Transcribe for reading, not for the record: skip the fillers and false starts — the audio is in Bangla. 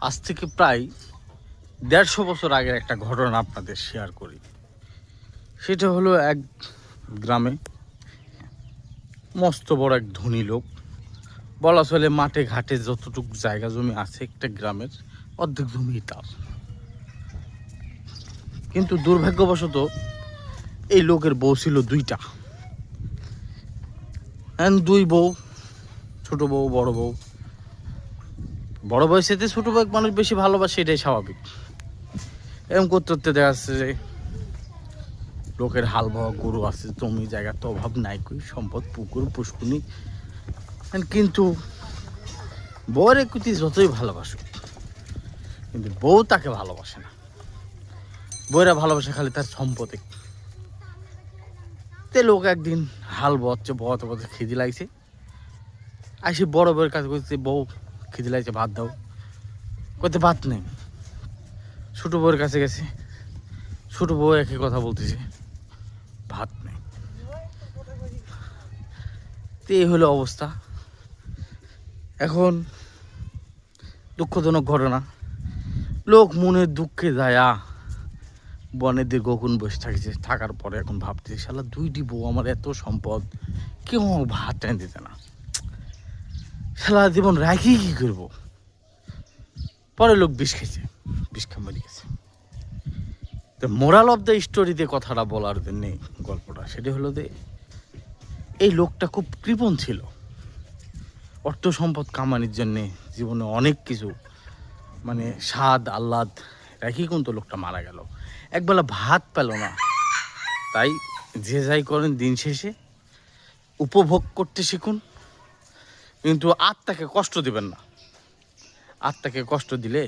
আজ থেকে প্রায় 150 বছর আগের একটা ঘটনা আপনাদের শেয়ার করি। সেটা হলো এক গ্রামে মস্ত বড় এক ধনী লোক, বলা চলে মাঠে ঘাটে যতটুকু জায়গা জমি আছে একটা গ্রামের অর্ধেক জমি তার। কিন্তু দুর্ভাগ্যবশত এই লোকের বউ ছিল দুইটা, দুই বউ, ছোট বউ বড় বউ। বড় বয়সেতে ছোট বউ মানুষ বেশি ভালোবাসে, এটাই স্বাভাবিক। এরকম করতে করতে দেখা যাচ্ছে যে লোকের হাল বাওয়া গরু আছে, জমি জায়গার তো অভাব নাই, কই সম্পদ পুকুর পুষ্কুনি, কিন্তু বউয়ের একটি যতই ভালোবাসুক কিন্তু বউ তাকে ভালোবাসে না। বউরা ভালোবাসে খালি তার সম্পদে। তে লোক একদিন হাল বচ্ছে, বতে বতে খিদি লাগছে, আসে বড় বউয়ের কাছে করছে, বউ খিদি লাগছে ভাত দাও, করতে ভাত নেই। ছোট বউয়ের কাছে গেছে, ছোট বউ একই কথা বলতেছে, ভাত নেই। তো এই হলো অবস্থা। এখন দুঃখজনক ঘটনা, লোক মনের দুঃখে যায়া বনের দীর্ঘক্ষণ বসে থাকছে, থাকার পরে এখন ভাবতেছে শালা দুইটি বউ, আমার এত সম্পদ, কেউ আমাকে ভাত টেনে দিতে না, শালা জীবন রাখি কি করবো। পরে লোক বিষ খেয়েছে, বিষ খেয়ে মরে গেছে। তো মোরাল অফ দ্য স্টোরিতে কথাটা বলার জন্যে গল্পটা সেটা হলো যে এই লোকটা খুব কৃপণ ছিল, অর্থ সম্পদ কামানির জন্যে জীবনে অনেক কিছু মানে স্বাদ আহ্লাদ রাখি কিন্তু লোকটা মারা গেল, একবেলা ভাত পেল না। তাই যে যাই করেন দিন শেষে উপভোগ করতে শিখুন, কিন্তু আত্মাকে কষ্ট দিবেন না। আত্মাকে কষ্ট দিলে